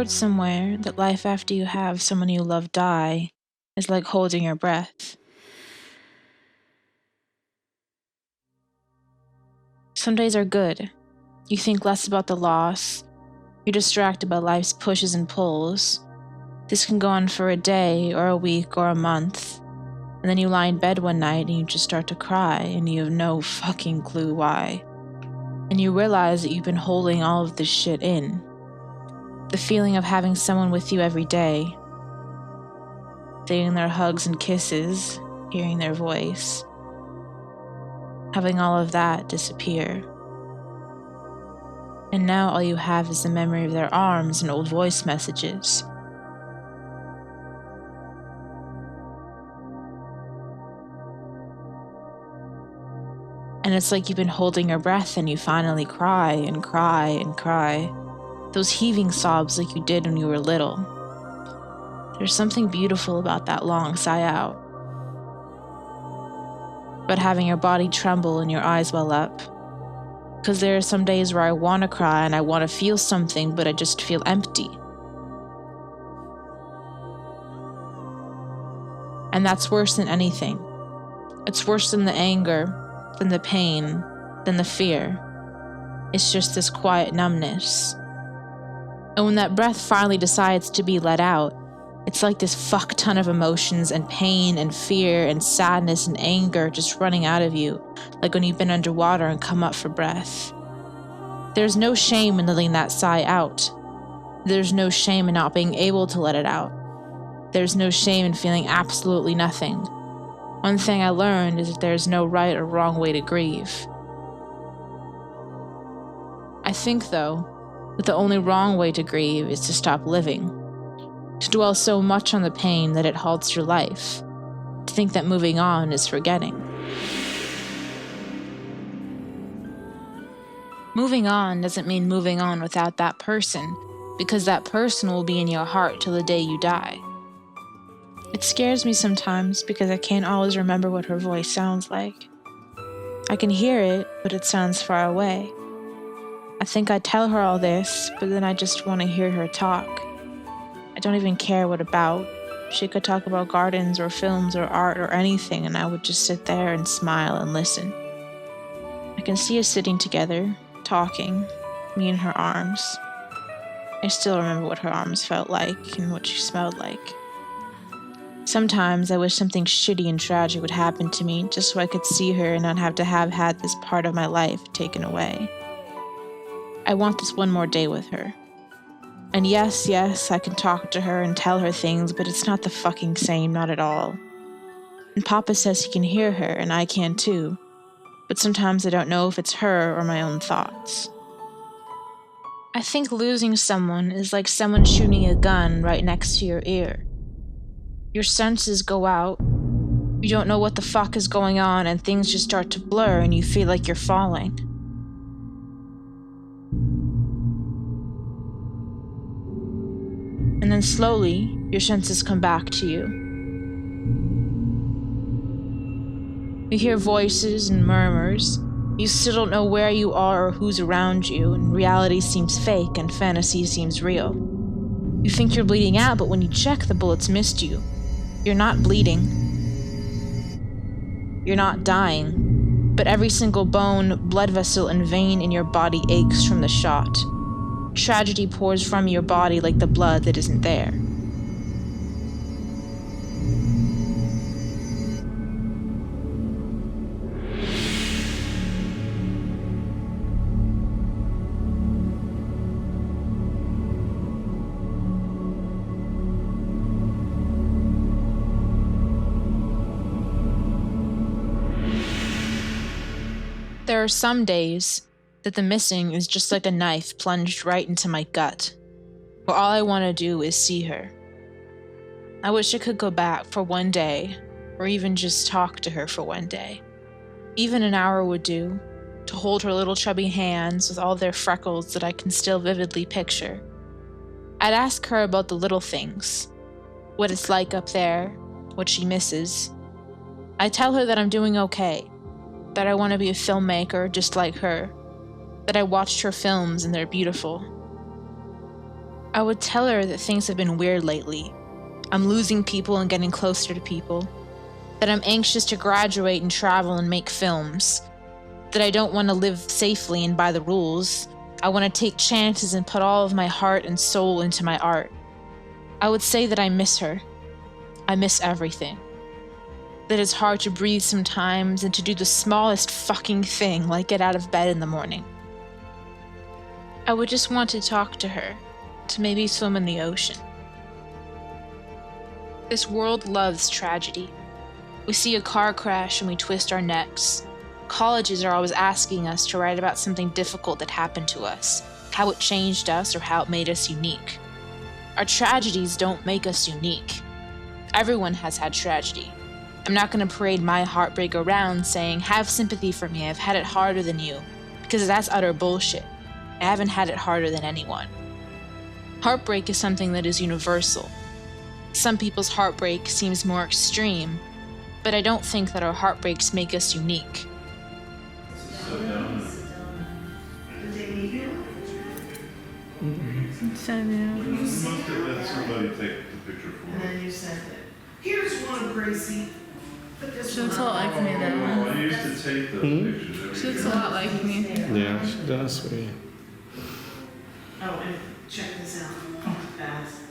heard somewhere that life after you have someone you love die is like holding your breath. Some days are good. You think less about the loss. You're distracted by life's pushes and pulls. This can go on for a day or a week or a month. And then you lie in bed one night and you just start to cry and you have no fucking clue why. And you realize that you've been holding all of this shit in. The feeling of having someone with you every day. Feeling their hugs and kisses, hearing their voice. Having all of that disappear. And now all you have is the memory of their arms and old voice messages. And it's like you've been holding your breath and you finally cry and cry and cry. Those heaving sobs like you did when you were little. There's something beautiful about that long sigh out. But having your body tremble and your eyes well up. Because there are some days where I want to cry and I want to feel something, but I just feel empty. And that's worse than anything. It's worse than the anger, than the pain, than the fear. It's just this quiet numbness. And when that breath finally decides to be let out, it's like this fuck ton of emotions and pain and fear and sadness and anger just running out of you, like when you've been underwater and come up for breath. There's no shame in letting that sigh out. There's no shame in not being able to let it out. There's no shame in feeling absolutely nothing. One thing I learned is that there's no right or wrong way to grieve. I think, though, that the only wrong way to grieve is to stop living. To dwell so much on the pain that it halts your life. To think that moving on is forgetting. Moving on doesn't mean moving on without that person, because that person will be in your heart till the day you die. It scares me sometimes because I can't always remember what her voice sounds like. I can hear it, but it sounds far away. I think I'd tell her all this, but then I just want to hear her talk. I don't even care what about. She could talk about gardens or films or art or anything, and I would just sit there and smile and listen. I can see us sitting together, talking, me in her arms. I still remember what her arms felt like and what she smelled like. Sometimes I wish something shitty and tragic would happen to me just so I could see her and not have to have had this part of my life taken away. I want this one more day with her. And yes, I can talk to her and tell her things, but it's not the fucking same, not at all. And Papa says he can hear her, and I can too. But sometimes I don't know if it's her or my own thoughts. I think losing someone is like someone shooting a gun right next to your ear. Your senses go out. You don't know what the fuck is going on, and things just start to blur, and you feel like you're falling. And then slowly, your senses come back to you. You hear voices and murmurs. You still don't know where you are or who's around you, and reality seems fake and fantasy seems real. You think you're bleeding out, but when you check, the bullets missed you. You're not bleeding. You're not dying, but every single bone, blood vessel, and vein in your body aches from the shot. Tragedy pours from your body like the blood that isn't there. There are some days that the missing is just like a knife plunged right into my gut, where all I want to do is see her. I wish I could go back for one day, or even just talk to her for one day. Even an hour would do, to hold her little chubby hands with all their freckles that I can still vividly picture. I'd ask her about the little things, what it's like up there, what she misses. I tell her that I'm doing okay, that I want to be a filmmaker just like her, that I watched her films and they're beautiful. I would tell her that things have been weird lately. I'm losing people and getting closer to people. That I'm anxious to graduate and travel and make films. That I don't want to live safely and by the rules. I want to take chances and put all of my heart and soul into my art. I would say that I miss her. I miss everything. That it's hard to breathe sometimes and to do the smallest fucking thing, like get out of bed in the morning. I would just want to talk to her, to maybe swim in the ocean. This world loves tragedy. We see a car crash and we twist our necks. Colleges are always asking us to write about something difficult that happened to us, how it changed us or how it made us unique. Our tragedies don't make us unique. Everyone has had tragedy. I'm not going to parade my heartbreak around saying, have sympathy for me, I've had it harder than you, because that's utter bullshit. I haven't had it harder than anyone. Heartbreak is something that is universal. Some people's heartbreak seems more extreme, but I don't think that our heartbreaks make us unique. You must have let somebody take the picture for you. And then you sent it. Here's one, Gracie. She looks a lot like me though. I used to take those pictures every She looks a year. lot like me. Yeah, she does, sweetie. Oh, and check this out. Fast.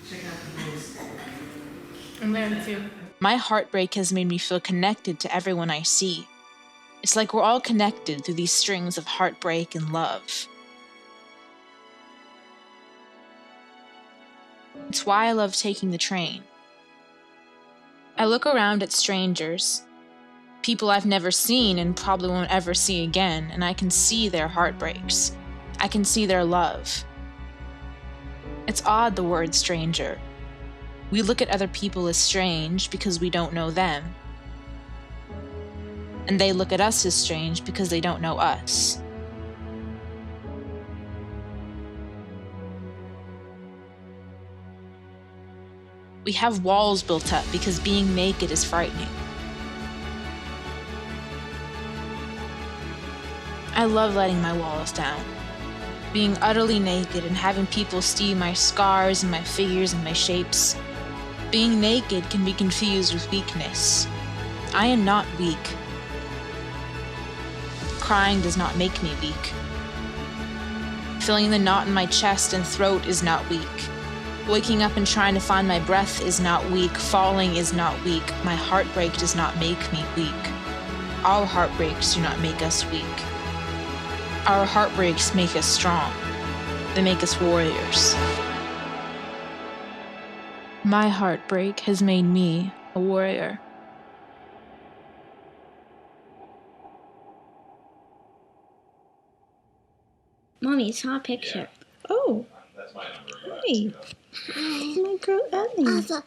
Check out the news. I'm there too. My heartbreak has made me feel connected to everyone I see. It's like we're all connected through these strings of heartbreak and love. It's why I love taking the train. I look around at strangers, people I've never seen and probably won't ever see again, and I can see their heartbreaks. I can see their love. It's odd, the word stranger. We look at other people as strange because we don't know them. And they look at us as strange because they don't know us. We have walls built up because being naked is frightening. I love letting my walls down. Being utterly naked and having people see my scars and my figures and my shapes. Being naked can be confused with weakness. I am not weak. Crying does not make me weak. Feeling the knot in my chest and throat is not weak. Waking up and trying to find my breath is not weak. Falling is not weak. My heartbreak does not make me weak. Our heartbreaks do not make us weak. Our heartbreaks make us strong. They make us warriors. My heartbreak has made me a warrior. Mommy, it's not a picture. Oh, That's my number. hi. Hi. My girl Ellie. I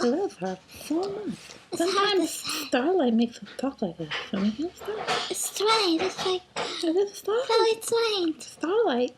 I love her so much. Sometimes Starlight makes her talk like this. So we can start. It's right. It's like, Is it Starlight? no, it's right. Starlight.